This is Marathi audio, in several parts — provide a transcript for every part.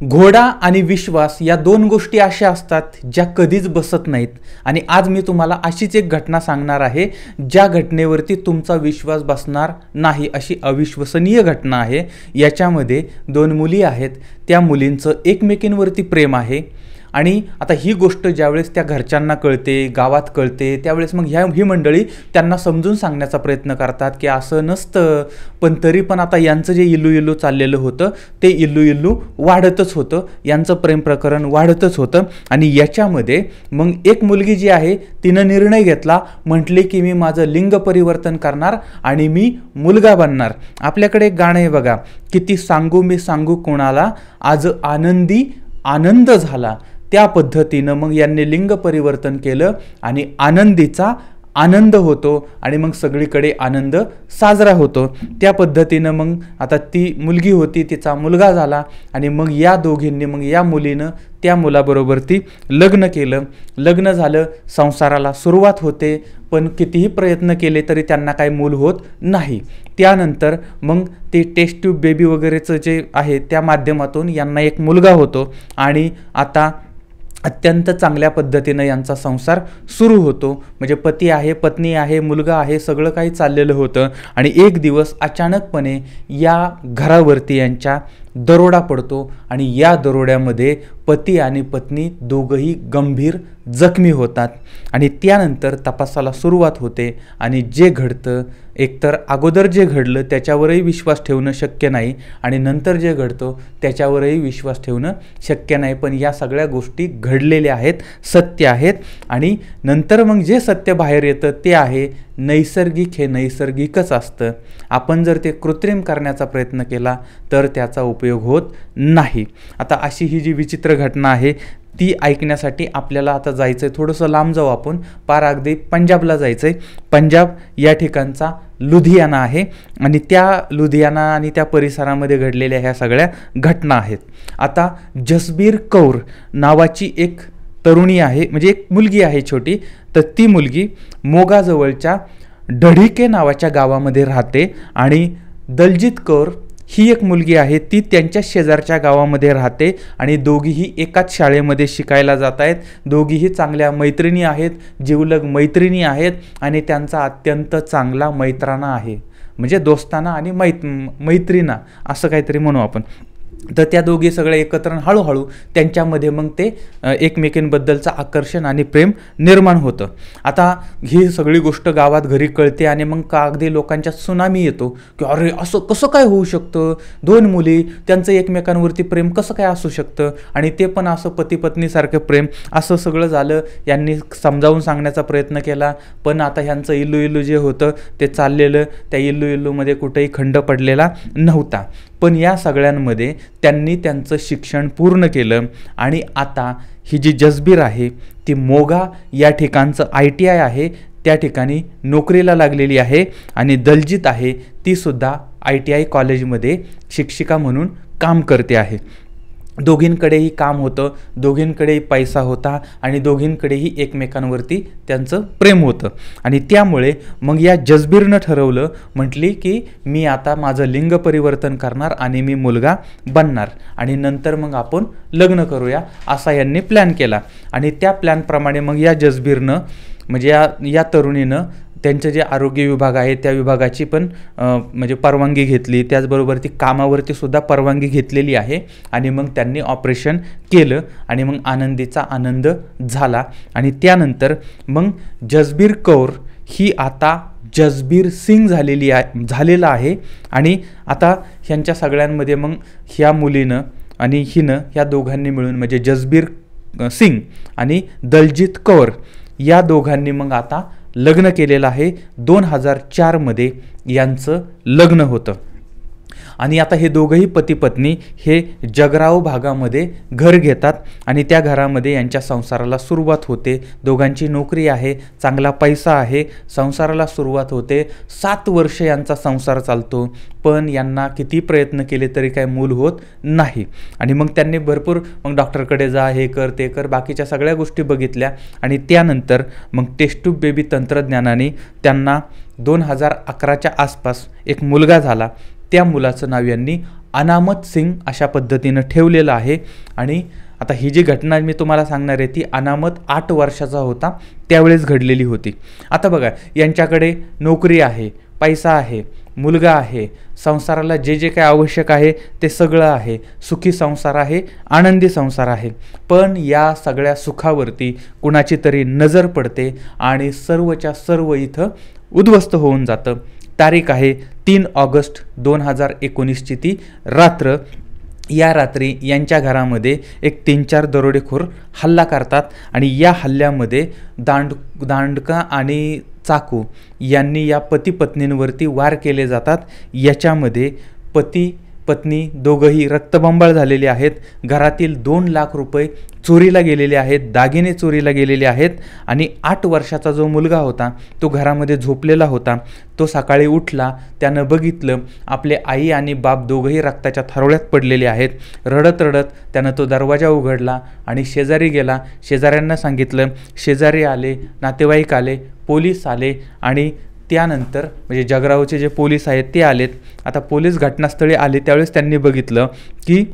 घोडा आणि विश्वास या दोन गोष्टी अशा असतात ज्या कधीच बसत नाहीत. आणि आज मी तुम्हाला अशीच एक घटना सांगणार आहे ज्या घटनेवरती तुमचा विश्वास बसणार नाही, अशी अविश्वसनीय घटना आहे. याच्यामध्ये दोन मुली आहेत, त्या मुलींचं एकमेकींवरती प्रेम आहे. आणि आता ही गोष्ट ज्यावेळेस त्या घरच्यांना कळते, गावात कळते, त्यावेळेस मग ही मंडळी त्यांना समजून सांगण्याचा प्रयत्न करतात की असं नसतं. पण तरी पण आता यांचं जे इल्लू इल्लू चाललेलं होतं ते इल्लू इल्लू वाढतच होतं, यांचं प्रेम प्रकरण वाढतच होतं. आणि याच्यामध्ये मग एक मुलगी जी आहे तिनं निर्णय घेतला, म्हटले की मी माझं लिंग परिवर्तन करणार आणि मी मुलगा बनणार. आपल्याकडे एक गाणं आहे बघा, किती सांगू मी सांगू कोणाला, आज आनंदी आनंद झाला. त्या पद्धतीनं मग यांनी लिंग परिवर्तन केलं आणि आनंदीचा आनंद होतो आणि मग सगळीकडे आनंद साजरा होतो. त्या पद्धतीनं मग आता ती मुलगी होती, तिचा मुलगा झाला आणि मग या दोघींनी, मग या मुलीनं त्या मुलाबरोबर ती लग्न केलं. लग्न झालं, संसाराला सुरुवात होते. पण कितीही प्रयत्न केले तरी त्यांना काही मूल होत नाही. त्यानंतर मग ते टेस्ट ट्यूब बेबी वगैरेचं जे आहे त्या माध्यमातून यांना एक मुलगा होतो आणि आता अत्यंत चांगल्या पद्धतीनं यांचा संसार सुरू होतो. म्हणजे पती आहे, पत्नी आहे, मुलगा आहे, सगळं काही चाललेलं होतं. आणि एक दिवस अचानकपणे या घरावरती यांच्या दरोडा पडतो आणि या दरोड्यामध्ये पती आणि पत्नी दोघंही गंभीर जखमी होतात. आणि त्यानंतर तपासाला सुरुवात होते आणि जे घडतं, एकतर अगोदर जे घडलं त्याच्यावरही विश्वास ठेवणं शक्य नाही आणि नंतर जे घडतं त्याच्यावरही विश्वास ठेवणं शक्य नाही. पण या सगळ्या गोष्टी घडलेल्या आहेत, सत्य आहेत. आणि नंतर मग जे सत्य बाहेर येतं ते आहे नैसर्गिक हे नैसर्गिकच असतं. आपण जर ते कृत्रिम करण्याचा प्रयत्न केला तर त्याचा उपयोग होत नाही. आता अशी ही जी विचित्र घटना आहे ती ऐकण्यासाठी आपल्याला आता जायचं आहे, थोडंसं लांब जाऊ आपण, पार अगदी पंजाबला जायचं आहे. पंजाब या ठिकाणचा लुधियाना आहे आणि त्या लुधियाना आणि त्या परिसरामध्ये घडलेल्या ह्या सगळ्या घटना आहेत. आता जसबीर कौर नावाची एक तरुणी आहे, म्हणजे एक मुलगी आहे छोटी. तर ती मुलगी मोगाजवळच्या ढढिके नावाच्या गावामध्ये राहते आणि दलजीत कौर ही एक मुलगी आहे, ती त्यांच्या शेजारच्या गावामध्ये राहते आणि दोघीही एकाच शाळेमध्ये शिकायला जात आहेत. दोघीही चांगल्या मैत्रिणी आहेत, जिवलग मैत्रिणी आहेत आणि त्यांचा अत्यंत चांगला मैत्राना आहे. म्हणजे दोस्ताना आणि मैत्रिणा असं काहीतरी म्हणू आपण. तर त्या दोघी सगळे एकत्र हळूहळू त्यांच्यामध्ये मग ते एकमेकींबद्दलचं आकर्षण आणि प्रेम निर्माण होतं. आता ही सगळी गोष्ट गावात घरी कळते आणि मग अगदी लोकांच्या सुनामी येतो की अरे असं कसं काय होऊ शकतं, दोन मुली त्यांचं एकमेकांवरती प्रेम कसं काय असू शकतं आणि ते पण असं पती पत्नीसारखं प्रेम, असं सगळं झालं. यांनी समजावून सांगण्याचा प्रयत्न केला पण आता ह्यांचं इल्लू इल्लू जे होतं ते चाललेलं, त्या इल्लू इल्लूमध्ये कुठेही खंड पडलेला नव्हता. पण या सगळ्यांमध्ये त्यांनी त्यांचं शिक्षण पूर्ण केलं आणि आता ही जी जसबीर आहे ती मोगा या ठिकाणचं ITI आहे त्या ठिकाणी नोकरीला लागलेली आहे. आणि दलजीत आहे ती सुद्धा ITI कॉलेजमध्ये शिक्षिका म्हणून काम करते आहे. दोघींकडेही काम होतं, दोघींकडेही पैसा होता आणि दोघींकडेही एकमेकांवरती त्यांचं प्रेम होतं. आणि त्यामुळे मग या जसबीरनं ठरवलं, म्हटली की मी आता माझं लिंग परिवर्तन करणार आणि मी मुलगा बनणार आणि नंतर मग आपण लग्न करूया, असा यांनी प्लॅन केला. आणि त्या प्लॅनप्रमाणे मग या जसबीरनं, म्हणजे या तरुणीनं त्यांचं जे आरोग्य विभाग आहे त्या विभागाची पण म्हणजे परवानगी घेतली, त्याचबरोबर ती कामावरती सुद्धा परवानगी घेतलेली आहे. आणि मग त्यांनी ऑपरेशन केलं आणि मग आनंदीचा आनंद झाला. आणि त्यानंतर मग जसबीर कौर ही आता जसबीर सिंग झालेला आहे. आणि आता ह्यांच्या सगळ्यांमध्ये मग ह्या मुलीनं आणि हिनं, ह्या दोघांनी मिळून म्हणजे जसबीर सिंग आणि दलजीत कौर या दोघांनी मग आता लग्न केलेलं आहे. 2004 मध्ये यांचं लग्न होतं. आणि आता हे दोघंही पती पत्नी हे जगराव भागामध्ये घर घेतात आणि त्या घरामध्ये यांच्या संसाराला सुरुवात होते. दोघांची नोकरी आहे, चांगला पैसा आहे, संसाराला सुरुवात होते. 7 वर्ष यांचा संसार चालतो पण यांना किती प्रयत्न केले तरी काही मूल होत नाही. आणि मग त्यांनी भरपूर मग डॉक्टरकडे जा, हे कर ते कर, बाकीच्या सगळ्या गोष्टी बघितल्या. आणि त्यानंतर मग टेस्ट ट्यूब बेबी तंत्रज्ञानाने त्यांना 2011च्या आसपास एक मुलगा झाला. त्या मुलाचं नाव यांनी अनामत सिंग अशा पद्धतीनं ठेवलेलं आहे. आणि आता ही जी घटना मी तुम्हाला सांगणार आहे ती अनामत 8 वर्षाचा होता त्यावेळेस घडलेली होती. आता बघा, यांच्याकडे नोकरी आहे, पैसा आहे, मुलगा आहे, संसाराला जे जे काय आवश्यक आहे ते सगळं आहे, सुखी संसार आहे, आनंदी संसार आहे. पण या सगळ्या सुखावरती कुणाची तरी नजर पडते आणि सर्वच्या सर्व इथं उद्ध्वस्त होऊन जातं. तारीख आहे 3 ऑगस्ट 2019ची ती रात्र. या रात्री यांच्या घरामध्ये एक 3-4 दरोडेखोर हल्ला करतात आणि या हल्ल्यामध्ये दांडका आणि चाकू यांनी या पती पत्नींवरती वार केले जातात. याच्यामध्ये पती पत्नी दोघंही रक्तबंबाळ झालेले आहेत. घरातील 2 लाख रुपये चोरीला गेलेले आहेत, दागिने चोरीला गेलेले आहेत. आणि 8 वर्षाचा जो मुलगा होता तो घरामध्ये झोपलेला होता. तो सकाळी उठला, त्यानं बघितलं आपले आई आणि बाप दोघंही रक्ताच्या थारोळ्यात पडलेले आहेत. रडत रडत त्यानं तो दरवाजा उघडला आणि शेजारी गेला. शेजाऱ्यांना सांगितलं, शेजारी आले, नातेवाईक आले, पोलीस आले आणि त्यानंतर म्हणजे जगरावचे जे पोलीस आहेत ते आलेत. आता पोलीस घटनास्थळी आले त्यावेळेस त्यांनी बघितलं की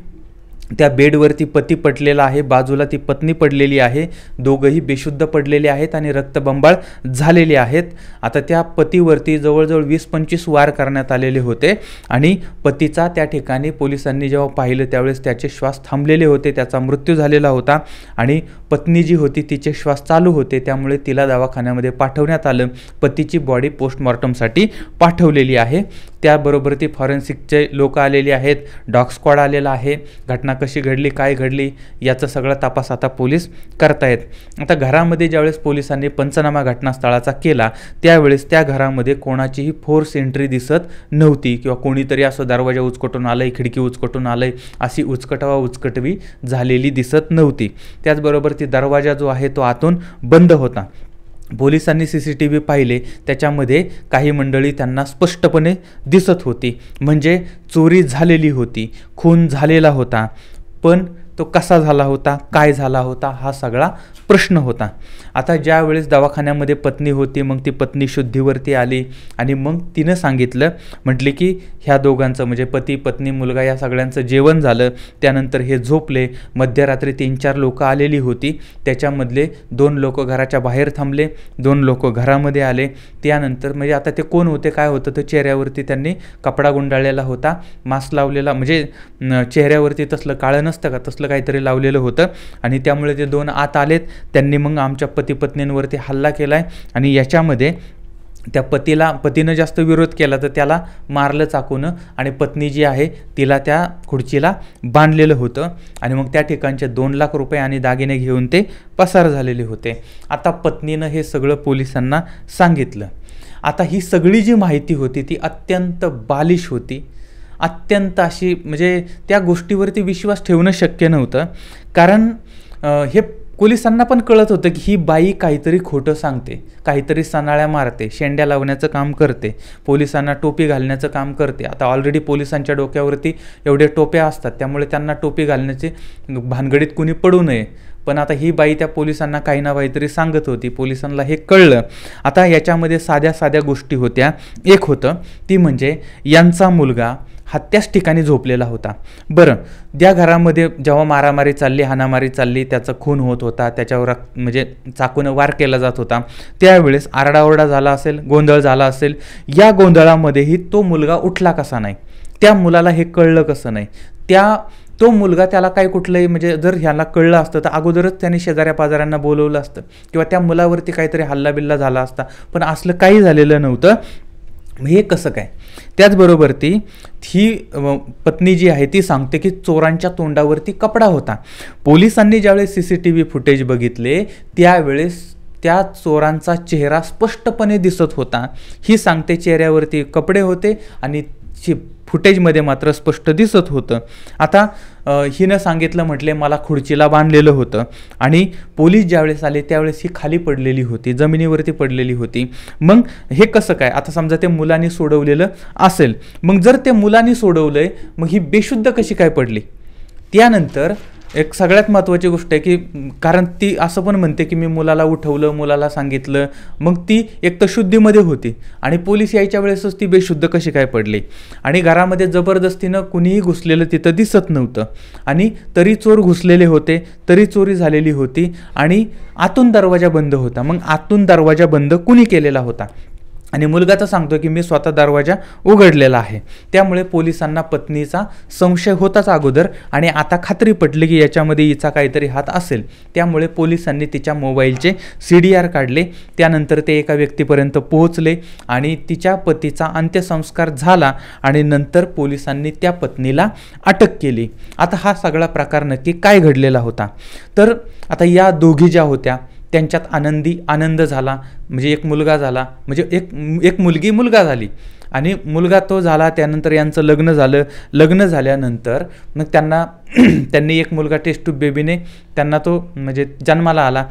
त्या बेडवरती पती पडलेला आहे, बाजूला ती पत्नी पडलेली आहे, दोघंही बेशुद्ध पडलेले आहेत आणि रक्तबंबाळ झालेले आहेत. आता त्या पतीवरती जवळजवळ 20-25 वार करण्यात आलेले होते आणि पतीचा त्या ठिकाणी पोलिसांनी जेव्हा पाहिलं त्यावेळेस त्याचे श्वास थांबलेले होते, त्याचा मृत्यू झालेला होता. आणि पत्नी जी होती तिचे श्वास चालू होते, त्यामुळे तिला दवाखान्यामध्ये पाठवण्यात आलं. पतीची बॉडी पोस्टमॉर्टमसाठी पाठवलेली आहे. त्याबरोबर ती फॉरेन्सिकचे लोक आलेले आहेत, डॉग स्क्वॉड आलेला आहे. घटना कशी घडली, काय घडली याचा सगळा तपास आता पोलीस करतायत. आता घरामध्ये ज्यावेळेस पोलिसांनी पंचनामा घटनास्थळाचा केला त्यावेळेस त्या घरामध्ये कोणाचीही फोर्स एंट्री दिसत नव्हती किंवा कोणीतरी असं दरवाजा उचकटून आलंय, खिडकी उचकटून आलंय अशी उचकटवी झालेली दिसत नव्हती. त्याचबरोबर ती दरवाजा जो आहे तो आतून बंद होता. पोलिसांनी CCTV पाहिले, त्याच्यामध्ये काही मंडळी त्यांना स्पष्टपणे दिसत होती. म्हणजे चोरी झालेली होती, खून झालेला होता. पण तो कसा झाला होता, काय झाला होता हा सगळा प्रश्न होता. आता ज्या वेळेस दवाखान्यामध्ये पत्नी होती मग ती पत्नी शुद्धीवरती आली आणि मग तिनं सांगितलं, म्हटले की ह्या दोघांचं म्हणजे पती पत्नी मुलगा या सगळ्यांचं जेवण झालं. त्यानंतर हे झोपले. मध्यरात्री 3-4 लोक आलेली होती, त्याच्यामधले 2 लोक घराच्या बाहेर थांबले, 2 लोक घरामध्ये आले. त्यानंतर म्हणजे आता ते कोण होते काय होतं तर चेहऱ्यावरती त्यांनी कपडा गुंडाळलेला होता, मास्क लावलेला, म्हणजे चेहऱ्यावरती तसलं काळं नसतं का तसलं काहीतरी लावलेलं होतं. आणि त्यामुळे ते 2 आत आलेत. त्यांनी मग आमच्या पती पत्नींवरती हल्ला केला आहे आणि याच्यामध्ये त्या पतीनं जास्त विरोध केला तर त्याला मारलं चाकूनं आणि पत्नी जी आहे तिला त्या खुर्चीला बांधलेलं होतं. आणि मग त्या ठिकाणचे 2 लाख रुपये आणि दागिने घेऊन ते पसार झालेले होते. आता पत्नीनं हे सगळं पोलिसांना सांगितलं. आता ही सगळी जी माहिती होती ती अत्यंत बालिश होती, अत्यंत अशी म्हणजे त्या गोष्टीवरती विश्वास ठेवणं शक्य नव्हतं. कारण हे पोलिसांना पण कळत होतं की ही बाई काहीतरी खोटं सांगते, काहीतरी सनाळ्या मारते, शेंड्या लावण्याचं काम करते, पोलिसांना टोपी घालण्याचं काम करते. आता ऑलरेडी पोलिसांच्या डोक्यावरती एवढे टोप्या असतात त्यामुळे त्यांना टोपी घालण्याची भानगडीत कुणी पडू नये. पण आता ही बाई त्या पोलिसांना काही ना काहीतरी सांगत होती, पोलिसांना हे कळलं. आता याच्यामध्ये साध्या गोष्टी होत्या. एक होतं ती म्हणजे यांचा मुलगा हा त्याच ठिकाणी झोपलेला होता. बरं, त्या घरामध्ये जेव्हा मारामारी चालली, हाणामारी चालली, त्याचा खून होत होता, त्याच्यावर म्हणजे चाकूनं वार केला जात होता, त्यावेळेस आरडाओरडा झाला असेल, गोंधळ झाला असेल. या गोंधळामध्येही तो मुलगा उठला कसा नाही, त्या मुलाला हे कळलं कसं नाही, तो मुलगा त्याला काय कुठलंही म्हणजे जर ह्याला कळलं असतं तर अगोदरच त्याने शेजाऱ्या पाजाऱ्यांना बोलवलं असतं किंवा त्या मुलावरती काहीतरी हल्लाबिल्ला झाला असता. पण असलं काही झालेलं नव्हतं. हे कसं काय? त्याचबरोबर ही पत्नी जी आहे ती सांगते की चोरांच्या तोंडावरती कपडा होता. पोलिसांनी ज्यावेळेस CCTV फुटेज बघितले त्यावेळेस त्या चोरांचा चेहरा स्पष्टपणे दिसत होता. ही सांगते चेहऱ्यावरती कपडे होते आणि फुटेजमध्ये मात्र स्पष्ट दिसत होतं. आता हिनं सांगितलं, म्हटले मला खुर्चीला बांधलेलं होतं आणि पोलीस ज्यावेळेस आले त्यावेळेस ही खाली पडलेली होती, जमिनीवरती पडलेली होती. मग हे कसं काय? आता समजा ते मुलांनी सोडवलेलं असेल, मग जर ते मुलांनी सोडवलंय मग ही बेशुद्ध कशी काय पडली? त्यानंतर एक सगळ्यात महत्त्वाची गोष्ट आहे की कारण ती असं पण म्हणते की मी मुलाला उठवलं, मुलाला सांगितलं, मग ती एक तर शुद्धीमध्ये होती आणि पोलीस यायच्या वेळेसच ती बेशुद्ध कशी काय पडली. आणि घरामध्ये जबरदस्तीनं कुणीही घुसलेलं तिथं दिसत नव्हतं आणि तरी चोर घुसलेले होते, तरी चोरी झालेली होती आणि आतून दरवाजा बंद होता. मग आतून दरवाजा बंद कुणी केलेला होता? आणि मुलगा तर सांगतो की मी स्वतः दरवाजा उघडलेला आहे. त्यामुळे पोलिसांना पत्नीचा संशय होताच अगोदर आणि आता खात्री पटली की याच्यामध्ये हिचा काहीतरी हात असेल. त्यामुळे पोलिसांनी तिच्या मोबाईलचे CDR काढले. त्यानंतर ते एका व्यक्तीपर्यंत पोहोचले आणि तिच्या पतीचा अंत्यसंस्कार झाला आणि नंतर पोलिसांनी त्या पत्नीला अटक केली. आता हा सगळा प्रकार नक्की काय घडलेला होता? तर आता या दोघी ज्या होत्या त्यांच्यात आनंद झाला, म्हणजे एक मुलगा झाला, म्हणजे एक मुलगी मुलगा झाली आणि मुलगा तो झाला. त्यानंतर यांचं लग्न झालं. लग्न झाल्यानंतर मग त्यांनी एक मुलगा टेस्ट ट्यूब बेबीने त्यांना तो म्हणजे जन्माला आला.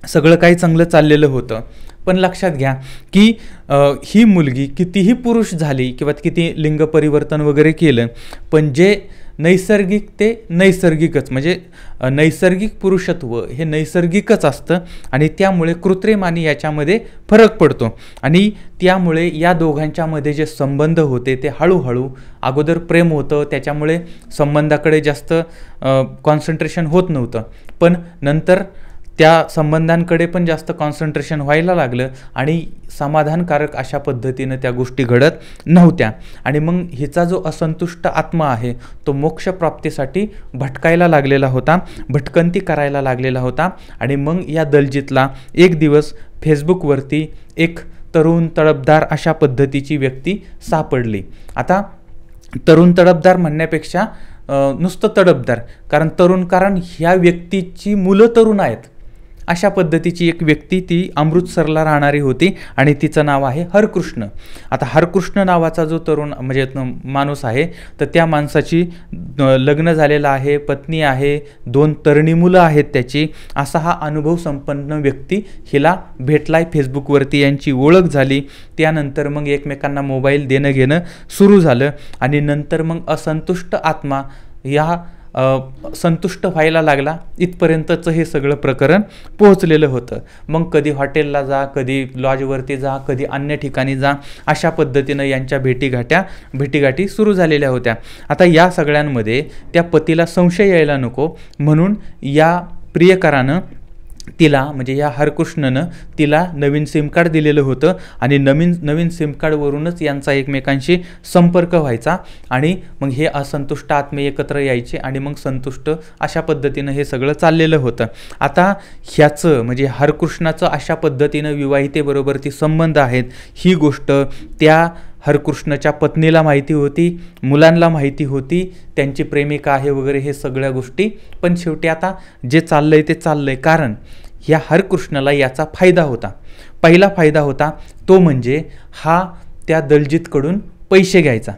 सगळं काही चांगलं चाललेलं होतं. पण लक्षात घ्या की ही मुलगी कितीही पुरुष झाली किंवा किती लिंग परिवर्तन वगैरे केलं, पण जे नैसर्गिक ते नैसर्गिकच, म्हणजे नैसर्गिक पुरुषत्व हे नैसर्गिकच असतं आणि त्यामुळे कृत्रिम आणि याच्यामध्ये फरक पडतो. आणि त्यामुळे या दोघांच्यामध्ये जे संबंध होते ते हळूहळू, अगोदर प्रेम होतं त्याच्यामुळे संबंधाकडे जास्त कॉन्सन्ट्रेशन होत नव्हतं, पण नंतर त्या संबंधांकडे पण जास्त कॉन्सन्ट्रेशन व्हायला लागलं आणि समाधानकारक अशा पद्धतीनं त्या गोष्टी घडत नव्हत्या. आणि मग हिचा जो असंतुष्ट आत्मा आहे तो मोक्षप्राप्तीसाठी भटकायला लागलेला होता, भटकंती करायला लागलेला होता. आणि मग या दलजीतला एक दिवस फेसबुकवरती एक तरुण तडफदार अशा पद्धतीची व्यक्ती सापडली. आता तरुण तडफदार म्हणण्यापेक्षा नुसतं तडफदार, कारण ह्या व्यक्तीची मुलं तरुण आहेत. अशा पद्धतीची एक व्यक्ती ती अमृतसरला राहणारी होती आणि तिचं नाव आहे हरकृष्ण. आता हरकृष्ण नावाचा जो तरुण म्हणजे माणूस आहे तर त्या माणसाची लग्न झालेलं आहे, पत्नी आहे, 2 तरुणी मुलं आहेत त्याची. असा हा अनुभव संपन्न व्यक्ती हिला भेटलाय फेसबुकवरती. यांची ओळख झाली. त्यानंतर मग एकमेकांना मोबाईल देणं घेणं सुरू झालं आणि नंतर मग असंतुष्ट आत्मा या संतुष्ट व्हायला लागला. इथपर्यंतचं हे सगळं प्रकरण पोहोचलेलं होतं. मग कधी हॉटेलला जा, कधी लॉजवरती जा, कधी अन्य ठिकाणी जा, अशा पद्धतीनं यांच्या भेटीगाठी सुरू झालेल्या होत्या. आता या सगळ्यांमध्ये त्या पतीला संशय यायला नको म्हणून या प्रियकरानं तिला म्हणजे या हरकृष्णनं तिला नवीन सिम कार्ड दिलेलं होतं आणि नवीन सिम कार्डवरूनच यांचा एकमेकांशी संपर्क व्हायचा आणि मग हे असंतुष्ट आत्मे एकत्र यायचे आणि मग संतुष्ट अशा पद्धतीनं हे सगळं चाललेलं होतं. आता ह्याचं म्हणजे हरकृष्णाचं अशा पद्धतीनं विवाहितेबरोबर ती संबंध आहेत ही गोष्ट त्या हरकृष्णाच्या पत्नीला माहिती होती, मुलांना माहिती होती, त्यांची प्रेमिका आहे वगैरे हे सगळ्या गोष्टी. पण शेवटी आता जे चाललंय ते चाललंय, कारण ह्या हरकृष्णाला याचा फायदा होता. पहिला फायदा होता तो म्हणजे हा त्या दलजीतकडून पैसे घ्यायचा,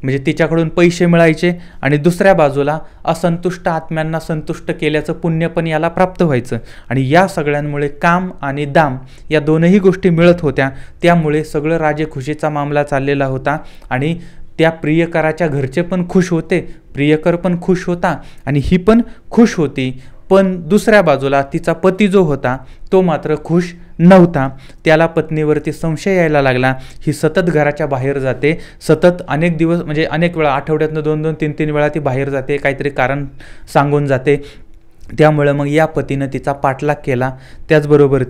म्हणजे तिच्याकडून पैसे मिळायचे आणि दुसऱ्या बाजूला असंतुष्ट आत्म्यांना संतुष्ट केल्याचं पुण्य पण याला प्राप्त व्हायचं. आणि या सगळ्यांमुळे काम आणि दाम या दोनही गोष्टी मिळत होत्या. त्यामुळे सगळं राजेखुशीचा मामला चाललेला होता आणि त्या प्रियकराच्या घरचे पण खुश होते, प्रियकर पण खुश होता आणि ही पण खुश होती. पण दुसऱ्या बाजूला तिचा पती जो होता तो मात्र खुश नव्हता. त्याला पत्नीवरती संशय यायला लागला. ही सतत घराच्या बाहेर जाते, सतत अनेक दिवस म्हणजे अनेक वेळा, आठवड्यातनं 2-2, 3-3 वेळा ती बाहेर जाते, काहीतरी कारण सांगून जाते. त्यामुळे मग या पतीनं तिचा पाठलाग केला. त्याचबरोबर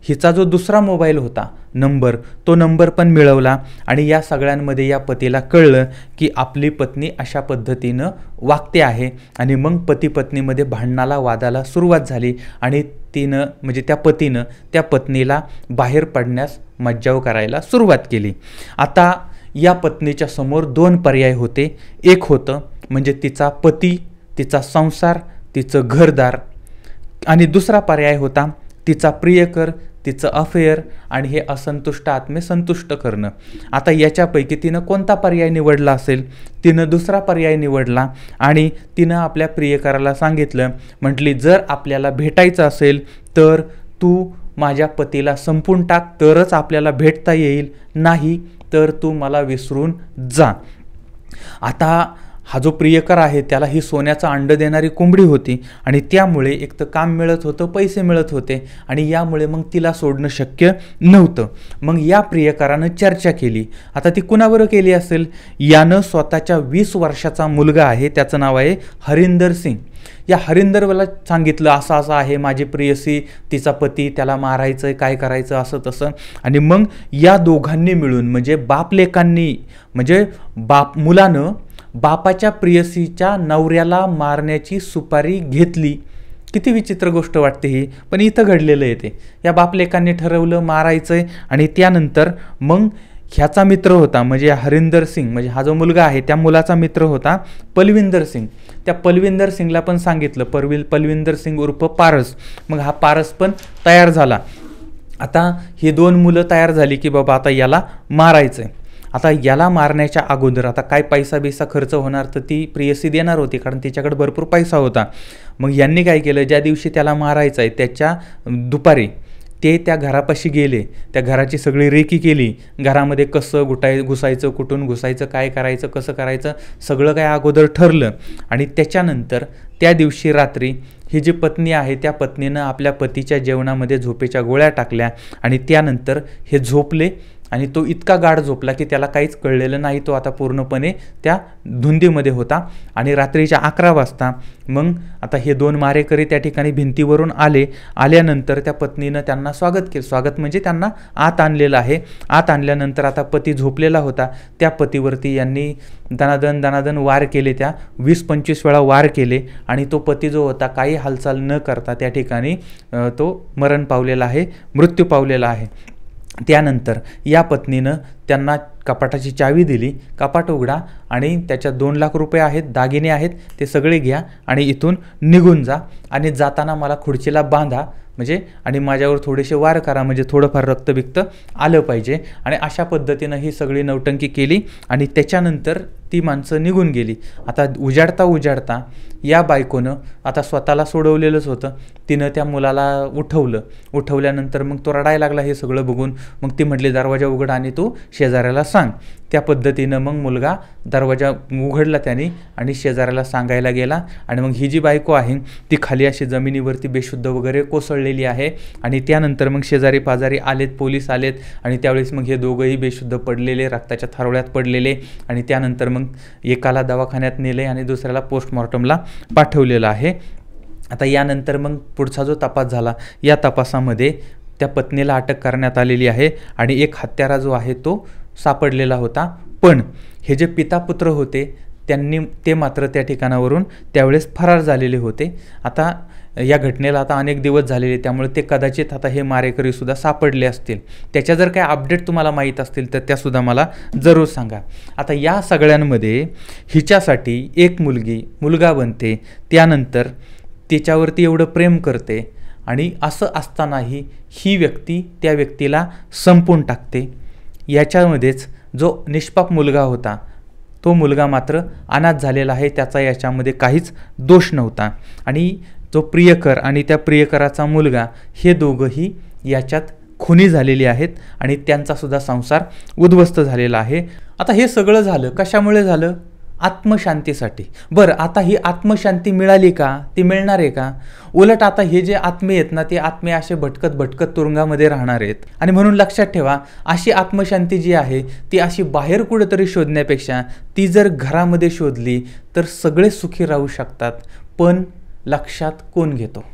हिचा जो दुसरा मोबाईल होता तो नंबर पण मिळवला आणि या सगळ्यांमध्ये या पतीला कळलं की आपली पत्नी अशा पद्धतीनं वागते आहे. आणि मग पती पत्नीमध्ये भांडणाला वादाला सुरुवात झाली आणि तिनं म्हणजे त्या पतीनं त्या पत्नीला बाहेर पडण्यास मज्जाव करायला सुरुवात केली. आता या पत्नीच्या समोर 2 पर्याय होते. एक होतं म्हणजे तिचा पती, तिचा संसार, तिचं घरदार आणि दुसरा पर्याय होता तिचा प्रियकर, तिचं अफेअर आणि हे असंतुष्ट आत्मे संतुष्ट करणं. आता याच्यापैकी तिनं कोणता पर्याय निवडला असेल? तिनं दुसरा पर्याय निवडला आणि तिनं आपल्या प्रियकराला सांगितलं, म्हटली जर आपल्याला भेटायचं असेल तर तू माझ्या पतीला संपून टाक, तरच आपल्याला भेटता येईल, नाही तर तू मला विसरून जा. आता हा जो प्रियकर आहे त्याला ही सोन्याचं अंड देणारी कोंबडी होती आणि त्यामुळे एक तर काम मिळत होतं, पैसे मिळत होते आणि यामुळे मग तिला सोडणं शक्य नव्हतं. मग या प्रियकरानं चर्चा केली. आता ती कुणाबरोबर केली असेल? यानं स्वतःच्या 20 वर्षाचा मुलगा आहे, त्याचं नाव आहे हरिंदर सिंग. या हरिंदरला सांगितलं असं असं आहे, माझी प्रियसी, तिचा पती, त्याला मारायचं आहे, काय करायचं असं तसं. आणि मग या दोघांनी मिळून म्हणजे बापलेकांनी म्हणजे मुलानं बापाच्या प्रियसीच्या नवऱ्याला मारण्याची सुपारी घेतली. किती विचित्र गोष्ट वाटते ही, पण इथं घडलेलं आहे ते. या बापलेकांनी ठरवलं मारायचं आहे आणि त्यानंतर मग ह्याचा मित्र होता म्हणजे हरिंदर सिंग, म्हणजे हा जो मुलगा आहे त्या मुलाचा मित्र होता पलविंदर सिंग. त्या पलविंदर सिंगला पण सांगितलं, पलविंदर सिंग उर्फ पारस. मग हा पारस पण तयार झाला. आता ही 2 मुलं तयार झाली की बाबा आता याला मारायचं आहे. आता याला मारण्याच्या अगोदर आता काय पैसा खर्च होणार तर ती प्रियसी देणार होती, कारण तिच्याकडे भरपूर पैसा होता. मग यांनी काय केलं, ज्या दिवशी त्याला मारायचं आहे त्याच्या दुपारी ते त्या घरापाशी गेले. त्या घराची सगळी रेकी केली. घरामध्ये कसं घुसायचं, कुठून घुसायचं, काय करायचं, कसं करायचं, सगळं काय अगोदर ठरलं. आणि त्याच्यानंतर त्या दिवशी रात्री ही जी पत्नी आहे त्या पत्नीनं आपल्या पतीच्या जेवणामध्ये झोपेच्या गोळ्या टाकल्या आणि त्यानंतर हे झोपले आणि तो इतका गाढ झोपला की त्याला काहीच कळलेलं नाही. तो आता पूर्णपणे त्या धुंदीमध्ये होता. आणि रात्रीच्या 11 वाजता मग आता हे 2 मारेकरी त्या ठिकाणी भिंतीवरून आल्यानंतर त्या पत्नीनं त्यांना स्वागत केलं. स्वागत म्हणजे त्यांना आत आणलेलं आहे. आत आणल्यानंतर आता पती झोपलेला होता. त्या पतीवरती यांनी दनादन वार केले. त्या 20-25 वेळा वार केले आणि तो पती जो होता काही हालचाल न करता त्या ठिकाणी तो मरण पावलेला आहे, मृत्यू पावलेला आहे. त्यानंतर या पत्नीनं त्यांना कपाटाची चावी दिली. कपाट उघडा आणि त्याच्यात 2 लाख रुपये आहेत, दागिने आहेत, ते सगळे घ्या आणि इथून निघून जा आणि जाताना मला खुर्चीला बांधा म्हणजे आणि माझ्यावर थोडेसे वार करा म्हणजे थोडंफार रक्तबिक्त आलं पाहिजे. आणि अशा पद्धतीनं ही सगळी नौटंकी केली आणि त्याच्यानंतर ती माणसं निघून गेली. आता उजाडता या बायकोनं आता स्वतःला सोडवलेलंच होतं. तिनं त्या मुलाला उठवल्यानंतर मग तो रडायला लागला हे सगळं बघून. मग ती म्हटली दरवाजा उघड आणि तू शेजाऱ्याला सांग. त्या पद्धतीनं मग मुलगा दरवाजा उघडला त्याने आणि शेजाऱ्याला सांगायला गेला. आणि मग ही जी बायको आहे ती खाली अशी जमिनीवरती बेशुद्ध वगैरे कोसळलेली आहे. आणि त्यानंतर मग शेजारी पाजारी आलेत, पोलीस आलेत आणि त्यावेळेस मग हे दोघंही बेशुद्ध पडलेले, रक्ताच्या थारोळ्यात पडलेले. आणि त्यानंतर मग एकाला दवाखान्यात नेले आणि दुसऱ्याला पोस्टमॉर्टमला पाठवलेलं आहे. आता यानंतर मग पुढचा जो तपास झाला, या तपासामध्ये त्या पत्नीला अटक करण्यात आलेली आहे आणि एक हत्यारा जो आहे तो सापडलेला होता. पण हे जे पिता-पुत्र होते ते मात्र त्या ठिकाणावरून त्यावेळेस फरार झालेले होते. आता या घटनेला आता अनेक दिवस झालेले, त्यामुळे ते कदाचित आता हे मारेकरीसुद्धा सापडले असतील. त्याच्या जर काही अपडेट तुम्हाला माहीत असतील तर त्यासुद्धा मला जरूर सांगा. आता या सगळ्यांमध्ये हिच्यासाठी एक मुलगा बनते, त्यानंतर तिच्यावरती एवढं प्रेम करते आणि असं असतानाही ही व्यक्ती त्या व्यक्तीला संपवून टाकते. याच्यामध्येच जो निष्पाप मुलगा होता तो मुलगा मात्र अनाथ झालेला आहे. त्याचा याच्यामध्ये काहीच दोष नव्हता. आणि जो प्रियकर आणि त्या प्रियकराचा मुलगा हे दोघंही याच्यात खुनी झालेली आहेत आणि त्यांचासुद्धा संसार उद्ध्वस्त झालेला आहे. आता हे सगळं झालं कशामुळे झालं? आत्मशांतीसाठी. बरं, आता ही आत्मशांती मिळाली का? ती मिळणार आहे का? उलट आता हे जे आत्मे आहेत ना, ते आत्मे असे भटकत तुरुंगामध्ये राहणार आहेत. आणि म्हणून लक्षात ठेवा, अशी आत्मशांती जी आहे ती अशी बाहेर कुठेतरी शोधण्यापेक्षा ती जर घरामध्ये शोधली तर सगळे सुखी राहू शकतात. पण लक्षात कोण घेतो?